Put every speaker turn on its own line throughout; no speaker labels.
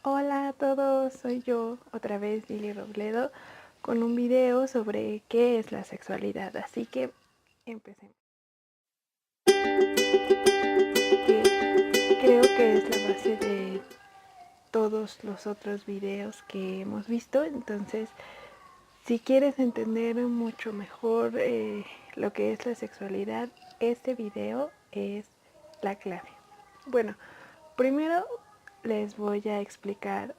Hola a todos, soy yo, otra vez Lili Robledo, con un video sobre qué es la sexualidad, así que empecemos. Creo que es la base de todos los otros videos que hemos visto, entonces si quieres entender mucho mejor lo que es la sexualidad, este video es la clave. Bueno, primero les voy a explicar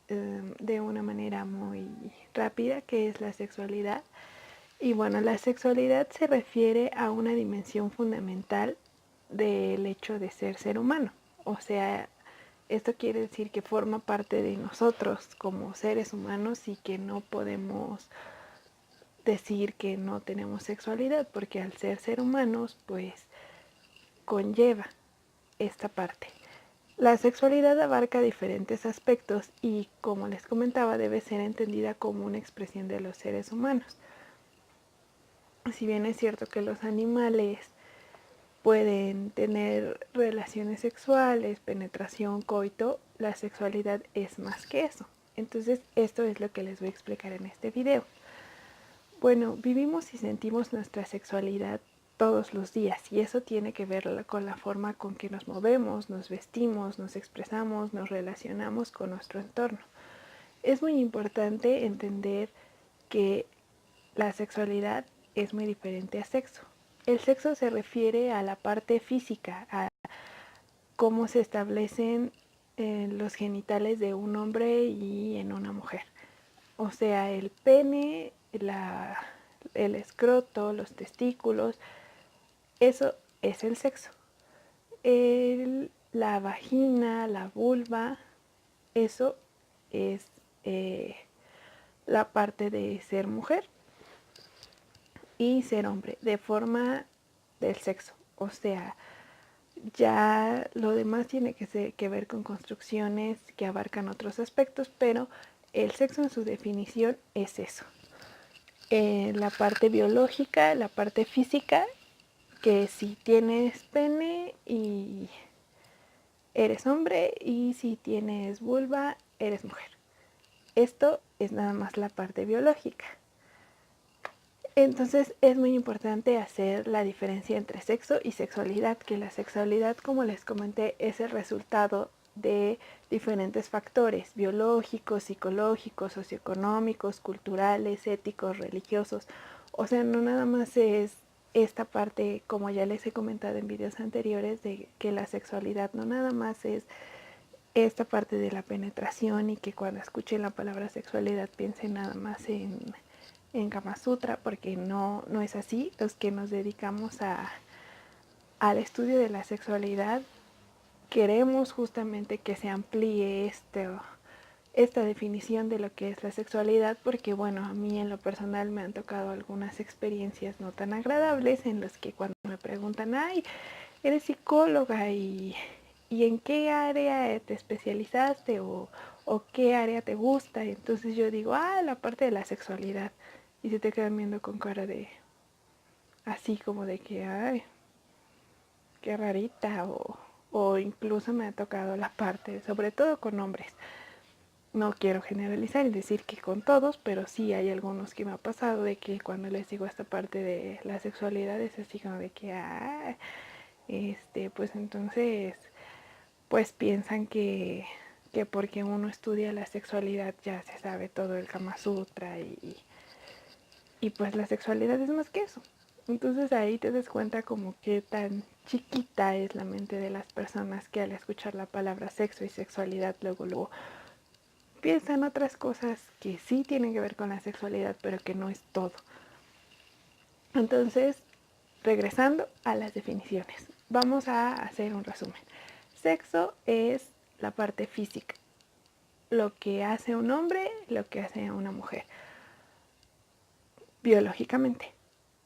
de una manera muy rápida qué es la sexualidad. Y bueno, la sexualidad se refiere a una dimensión fundamental del hecho de ser humano. O sea, esto quiere decir que forma parte de nosotros como seres humanos y que no podemos decir que no tenemos sexualidad, porque al ser humanos, pues conlleva esta parte. La sexualidad abarca diferentes aspectos y, como les comentaba, debe ser entendida como una expresión de los seres humanos. Si bien es cierto que los animales pueden tener relaciones sexuales, penetración, coito, la sexualidad es más que eso. Entonces, esto es lo que les voy a explicar en este video. Bueno, vivimos y sentimos nuestra sexualidad todos los días y eso tiene que ver con la forma con que nos movemos, nos vestimos, nos expresamos, nos relacionamos con nuestro entorno. Es muy importante entender que la sexualidad es muy diferente a sexo. El sexo se refiere a la parte física, a cómo se establecen los genitales de un hombre y en una mujer. O sea, el pene, el escroto, los testículos, eso es el sexo. La vagina, la vulva, eso es la parte de ser mujer y ser hombre, de forma del sexo. O sea, ya lo demás tiene que ver con construcciones que abarcan otros aspectos, pero el sexo en su definición es eso. La parte biológica, la parte física, que si tienes pene y eres hombre y si tienes vulva eres mujer. Esto es nada más la parte biológica. Entonces es muy importante hacer la diferencia entre sexo y sexualidad, que la sexualidad, como les comenté, es el resultado de diferentes factores biológicos, psicológicos, socioeconómicos, culturales, éticos, religiosos. O sea, no nada más es esta parte, como ya les he comentado en videos anteriores, de que la sexualidad no nada más es esta parte de la penetración y que cuando escuchen la palabra sexualidad piensen nada más en Kama Sutra, porque no es así. Los que nos dedicamos al estudio de la sexualidad queremos justamente que se amplíe esta definición de lo que es la sexualidad, porque bueno, a mí en lo personal me han tocado algunas experiencias no tan agradables en las que cuando me preguntan, ay, eres psicóloga y en qué área te especializaste o qué área te gusta, y entonces yo digo, la parte de la sexualidad, y se te quedan viendo con cara de así como de que, ay, qué rarita, o incluso me ha tocado la parte, sobre todo con hombres. No quiero generalizar y decir que con todos, pero sí hay algunos que me ha pasado de que cuando les digo esta parte de la sexualidad es así como de que, pues entonces, pues piensan que porque uno estudia la sexualidad ya se sabe todo el Kama Sutra y pues la sexualidad es más que eso. Entonces ahí te das cuenta como que tan chiquita es la mente de las personas que al escuchar la palabra sexo y sexualidad luego piensan otras cosas que sí tienen que ver con la sexualidad, pero que no es todo. Entonces, regresando a las definiciones, vamos a hacer un resumen. Sexo es la parte física, lo que hace un hombre, lo que hace una mujer, biológicamente,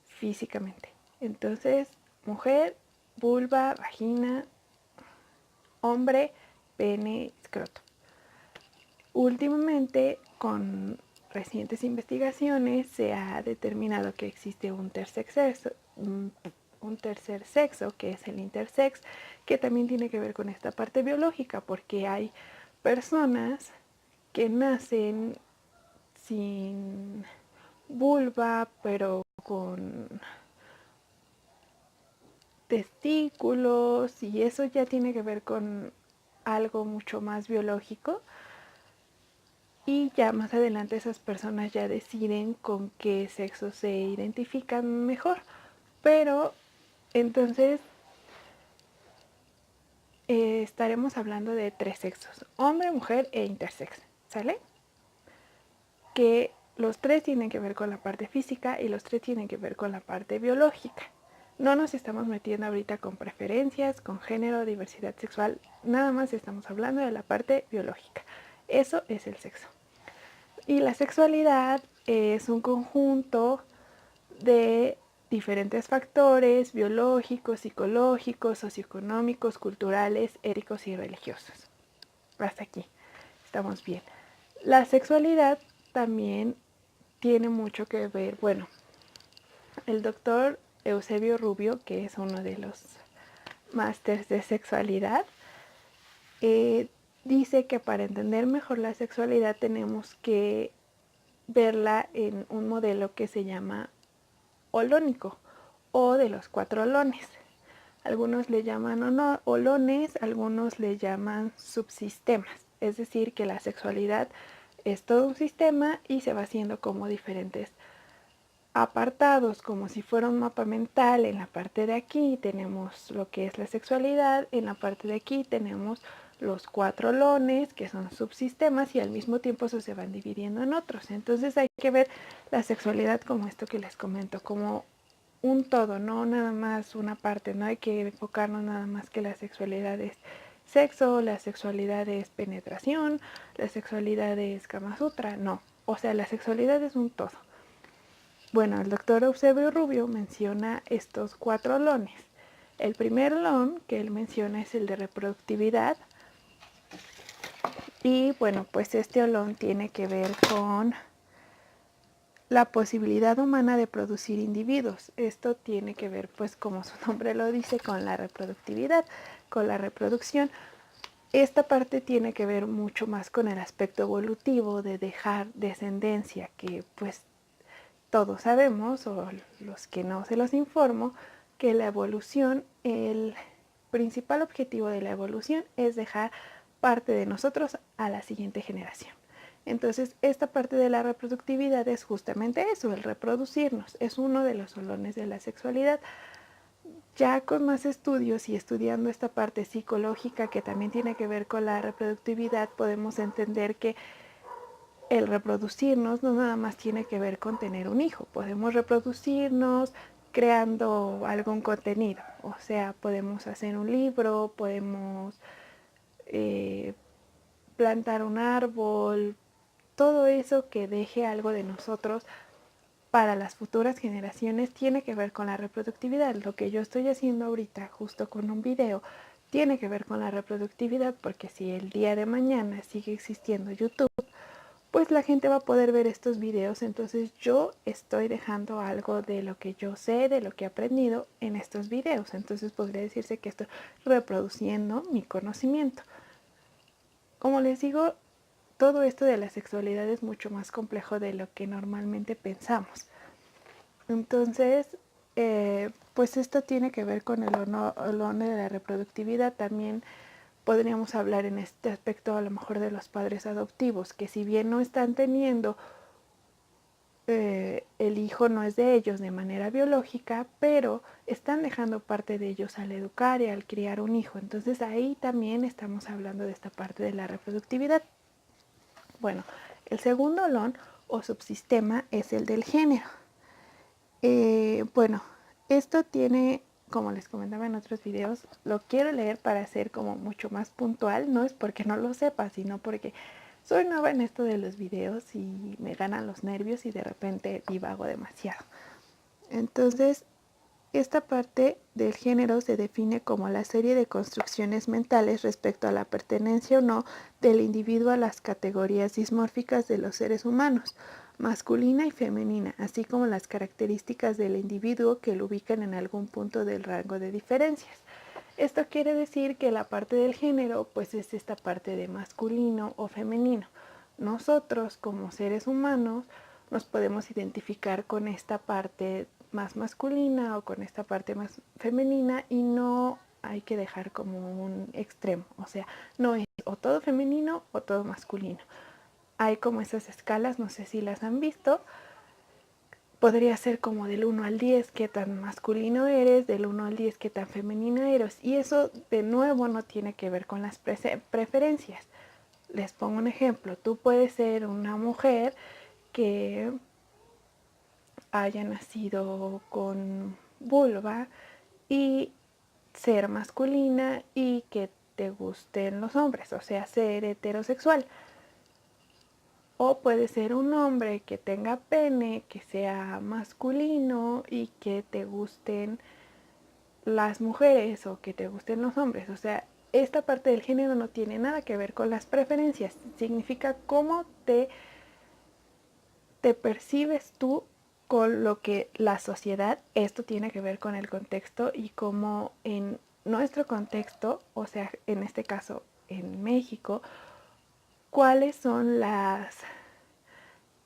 físicamente. Entonces, mujer, vulva, vagina, hombre, pene, escroto. Últimamente, con recientes investigaciones, se ha determinado que existe un tercer sexo, que es el intersex, que también tiene que ver con esta parte biológica, porque hay personas que nacen sin vulva, pero con testículos, y eso ya tiene que ver con algo mucho más biológico, y ya más adelante esas personas ya deciden con qué sexo se identifican mejor. Pero entonces estaremos hablando de 3 sexos: hombre, mujer e intersex, ¿sale? Que los 3 tienen que ver con la parte física y los 3 tienen que ver con la parte biológica. No nos estamos metiendo ahorita con preferencias, con género, diversidad sexual, nada más estamos hablando de la parte biológica. Eso es el sexo. Y la sexualidad es un conjunto de diferentes factores biológicos, psicológicos, socioeconómicos, culturales, éticos y religiosos. Hasta aquí, estamos bien. La sexualidad también tiene mucho que ver, bueno, el doctor Eusebio Rubio, que es uno de los másters de sexualidad, dice que para entender mejor la sexualidad tenemos que verla en un modelo que se llama holónico o de los 4 holones. Algunos le llaman holones, algunos le llaman subsistemas. Es decir, que la sexualidad es todo un sistema y se va haciendo como diferentes apartados, como si fuera un mapa mental. En la parte de aquí tenemos lo que es la sexualidad, en la parte de aquí tenemos los 4 holones, que son subsistemas, y al mismo tiempo eso se van dividiendo en otros. Entonces hay que ver la sexualidad como esto que les comento, como un todo, no nada más una parte. No hay que enfocarnos nada más que la sexualidad es sexo, la sexualidad es penetración, la sexualidad es Kama Sutra, no. O sea, la sexualidad es un todo. Bueno, el doctor Eusebio Rubio menciona estos 4 holones. El primer holón que él menciona es el de reproductividad. Y bueno, pues este holón tiene que ver con la posibilidad humana de producir individuos. Esto tiene que ver, pues como su nombre lo dice, con la reproductividad, con la reproducción. Esta parte tiene que ver mucho más con el aspecto evolutivo de dejar descendencia, que pues todos sabemos, o los que no se los informo, que la evolución, el principal objetivo de la evolución es dejar parte de nosotros a la siguiente generación. Entonces, esta parte de la reproductividad es justamente eso, el reproducirnos. Es uno de los holones de la sexualidad. Ya con más estudios y estudiando esta parte psicológica que también tiene que ver con la reproductividad, podemos entender que el reproducirnos no nada más tiene que ver con tener un hijo. Podemos reproducirnos creando algún contenido. O sea, podemos hacer un libro, podemos plantar un árbol, todo eso que deje algo de nosotros para las futuras generaciones tiene que ver con la reproductividad. Lo que yo estoy haciendo ahorita justo con un video tiene que ver con la reproductividad, porque si el día de mañana sigue existiendo YouTube, pues la gente va a poder ver estos videos. Entonces yo estoy dejando algo de lo que yo sé, de lo que he aprendido en estos videos. Entonces podría decirse que estoy reproduciendo mi conocimiento. Como les digo, todo esto de la sexualidad es mucho más complejo de lo que normalmente pensamos. Entonces, pues esto tiene que ver con el honor de la reproductividad. También podríamos hablar en este aspecto a lo mejor de los padres adoptivos, que si bien no están teniendo, el hijo no es de ellos de manera biológica, pero están dejando parte de ellos al educar y al criar un hijo. Entonces ahí también estamos hablando de esta parte de la reproductividad. Bueno, el segundo holón o subsistema es el del género. Bueno, esto tiene, como les comentaba en otros videos, lo quiero leer para ser como mucho más puntual. No es porque no lo sepa, sino porque soy nueva en esto de los videos y me ganan los nervios y de repente divago demasiado. Entonces, esta parte del género se define como la serie de construcciones mentales respecto a la pertenencia o no del individuo a las categorías dismórficas de los seres humanos, masculina y femenina, así como las características del individuo que lo ubican en algún punto del rango de diferencias. Esto quiere decir que la parte del género pues es esta parte de masculino o femenino. Nosotros como seres humanos nos podemos identificar con esta parte más masculina o con esta parte más femenina y no hay que dejar como un extremo, o sea, no es o todo femenino o todo masculino. Hay como esas escalas, no sé si las han visto, podría ser como del 1 al 10 qué tan masculino eres, del 1 al 10 qué tan femenina eres, y eso de nuevo no tiene que ver con las preferencias. Les pongo un ejemplo, tú puedes ser una mujer que haya nacido con vulva y ser masculina y que te gusten los hombres, o sea, ser heterosexual. O puede ser un hombre que tenga pene, que sea masculino y que te gusten las mujeres o que te gusten los hombres. O sea, esta parte del género no tiene nada que ver con las preferencias. Significa cómo te percibes tú con lo que la sociedad, esto tiene que ver con el contexto y cómo en nuestro contexto, o sea, en este caso en México, cuáles son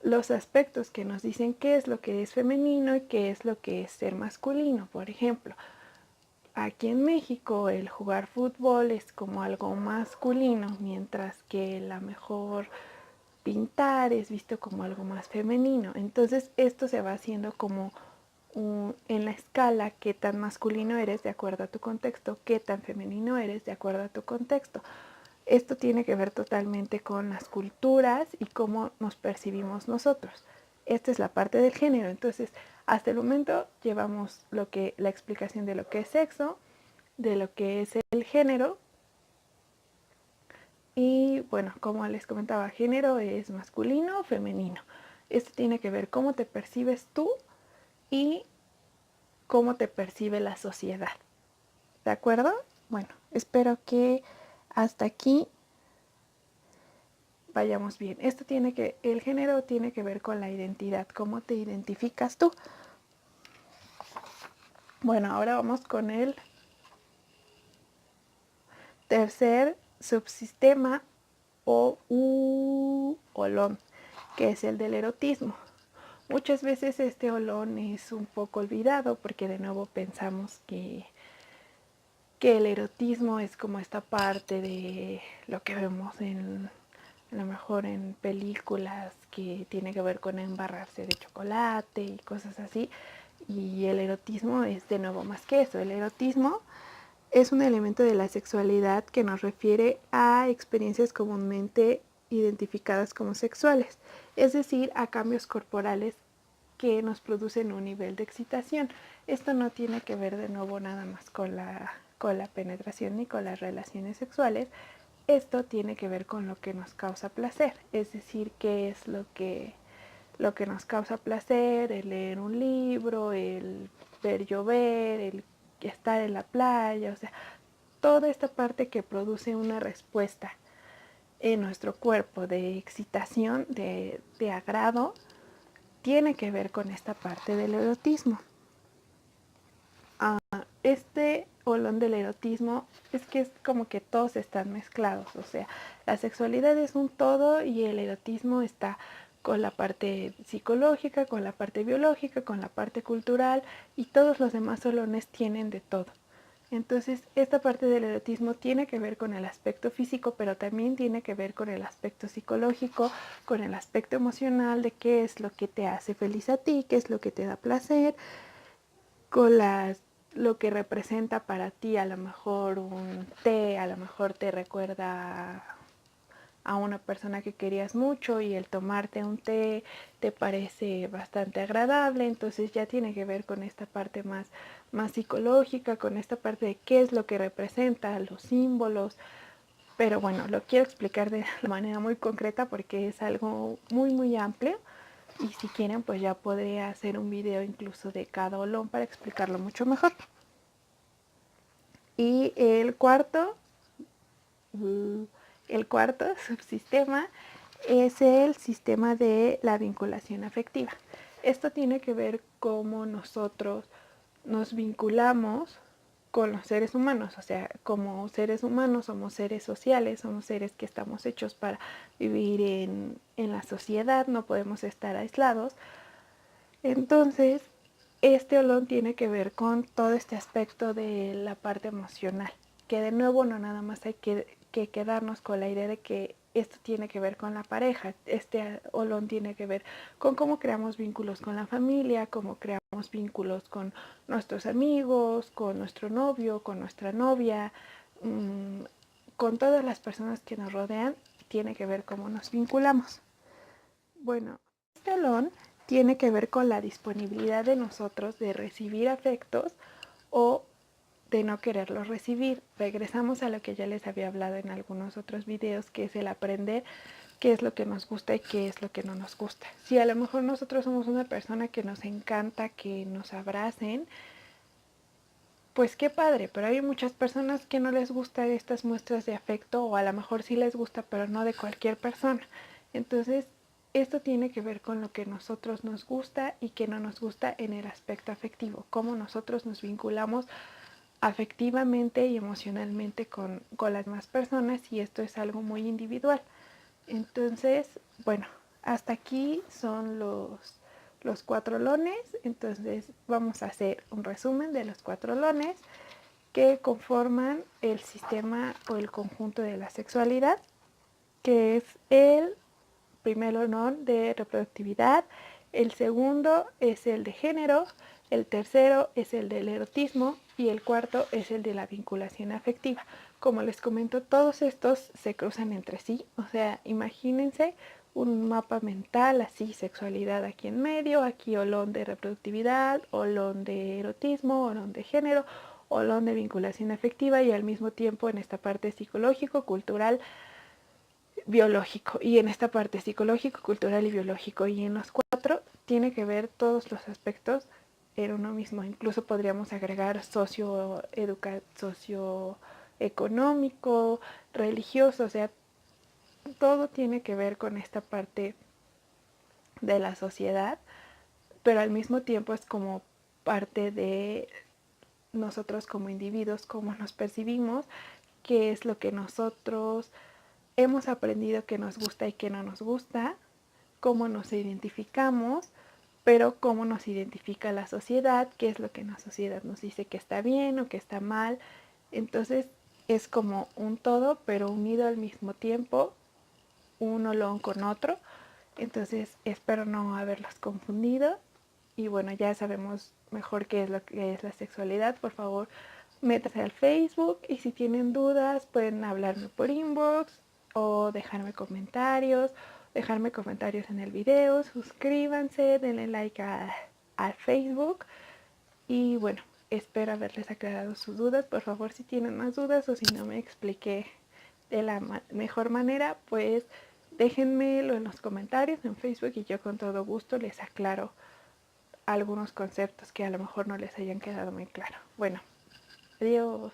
los aspectos que nos dicen qué es lo que es femenino y qué es lo que es ser masculino. Por ejemplo, aquí en México el jugar fútbol es como algo masculino, mientras que la mejor pintar es visto como algo más femenino. Entonces esto se va haciendo como en la escala qué tan masculino eres de acuerdo a tu contexto, qué tan femenino eres de acuerdo a tu contexto. Esto tiene que ver totalmente con las culturas y cómo nos percibimos nosotros. Esta es la parte del género. Entonces, hasta el momento llevamos la explicación de lo que es sexo, de lo que es el género. Y bueno, como les comentaba, género es masculino o femenino. Esto tiene que ver cómo te percibes tú y cómo te percibe la sociedad. ¿De acuerdo? Bueno, espero que hasta aquí vayamos bien. El género tiene que ver con la identidad, cómo te identificas tú. Bueno, ahora vamos con el tercer subsistema o olón, que es el del erotismo. Muchas veces este olón es un poco olvidado porque de nuevo pensamos que el erotismo es como esta parte de lo que vemos a lo mejor en películas que tiene que ver con embarrarse de chocolate y cosas así. Y el erotismo es de nuevo más que eso. El erotismo es un elemento de la sexualidad que nos refiere a experiencias comúnmente identificadas como sexuales, es decir, a cambios corporales que nos producen un nivel de excitación. Esto no tiene que ver de nuevo nada más con la penetración ni con las relaciones sexuales. Esto tiene que ver con lo que nos causa placer, es decir, qué es lo que nos causa placer, el leer un libro, el ver llover, el estar en la playa, o sea, toda esta parte que produce una respuesta en nuestro cuerpo de excitación, de agrado, tiene que ver con esta parte del erotismo. Este olón del erotismo es que es como que todos están mezclados, o sea, la sexualidad es un todo y el erotismo está con la parte psicológica, con la parte biológica, con la parte cultural y todos los demás olones tienen de todo. Entonces, esta parte del erotismo tiene que ver con el aspecto físico, pero también tiene que ver con el aspecto psicológico, con el aspecto emocional de qué es lo que te hace feliz a ti, qué es lo que te da placer, con lo que representa para ti. A lo mejor un té, a lo mejor te recuerda a una persona que querías mucho y el tomarte un té te parece bastante agradable, entonces ya tiene que ver con esta parte más psicológica, con esta parte de qué es lo que representa, los símbolos. Pero bueno, lo quiero explicar de la manera muy concreta porque es algo muy amplio y si quieren pues ya podría hacer un video incluso de cada olón para explicarlo mucho mejor. Y el cuarto subsistema es el sistema de la vinculación afectiva. Esto tiene que ver cómo nosotros nos vinculamos con los seres humanos. O sea, como seres humanos somos seres sociales, somos seres que estamos hechos para vivir en la sociedad, no podemos estar aislados. Entonces, este olón tiene que ver con todo este aspecto de la parte emocional, que de nuevo no nada más hay que quedarnos con la idea de que esto tiene que ver con la pareja. Este olón tiene que ver con cómo creamos vínculos con la familia, cómo creamos vínculos con nuestros amigos, con nuestro novio, con nuestra novia, con todas las personas que nos rodean. Tiene que ver cómo nos vinculamos. Bueno, este olón tiene que ver con la disponibilidad de nosotros de recibir afectos o de no quererlos recibir. Regresamos a lo que ya les había hablado en algunos otros videos, que es el aprender qué es lo que nos gusta y qué es lo que no nos gusta. Si a lo mejor nosotros somos una persona que nos encanta que nos abracen, pues qué padre, pero hay muchas personas que no les gustan estas muestras de afecto, o a lo mejor sí les gusta, pero no de cualquier persona. Entonces, esto tiene que ver con lo que nosotros nos gusta y que no nos gusta en el aspecto afectivo, cómo nosotros nos vinculamos afectivamente y emocionalmente con las demás personas, y esto es algo muy individual. Entonces, bueno, hasta aquí son los 4 lones. Entonces vamos a hacer un resumen de los 4 lones que conforman el sistema o el conjunto de la sexualidad, que es el primer olón de reproductividad, el segundo es el de género, el tercero es el del erotismo y el cuarto es el de la vinculación afectiva. Como les comento, todos estos se cruzan entre sí. O sea, imagínense un mapa mental así: sexualidad aquí en medio, aquí olón de reproductividad, olón de erotismo, olón de género, olón de vinculación afectiva, y al mismo tiempo en esta parte psicológico, cultural, biológico, y en esta parte psicológico, cultural y biológico, y en los 4 tiene que ver todos los aspectos en uno mismo. Incluso podríamos agregar socioeconómico, religioso. O sea, todo tiene que ver con esta parte de la sociedad, pero al mismo tiempo es como parte de nosotros como individuos, cómo nos percibimos, qué es lo que nosotros hemos aprendido que nos gusta y que no nos gusta, cómo nos identificamos, pero cómo nos identifica la sociedad, qué es lo que la sociedad nos dice que está bien o que está mal. Entonces es como un todo, pero unido al mismo tiempo, un olón con otro. Entonces espero no haberlos confundido. Y bueno, ya sabemos mejor qué es lo que es la sexualidad. Por favor, métanse al Facebook, y si tienen dudas pueden hablarme por inbox o dejarme comentarios en el video. Suscríbanse, denle like al Facebook, y bueno, espero haberles aclarado sus dudas. Por favor, si tienen más dudas o si no me expliqué de la mejor manera, pues déjenmelo en los comentarios en Facebook, y yo con todo gusto les aclaro algunos conceptos que a lo mejor no les hayan quedado muy claro. Bueno, adiós.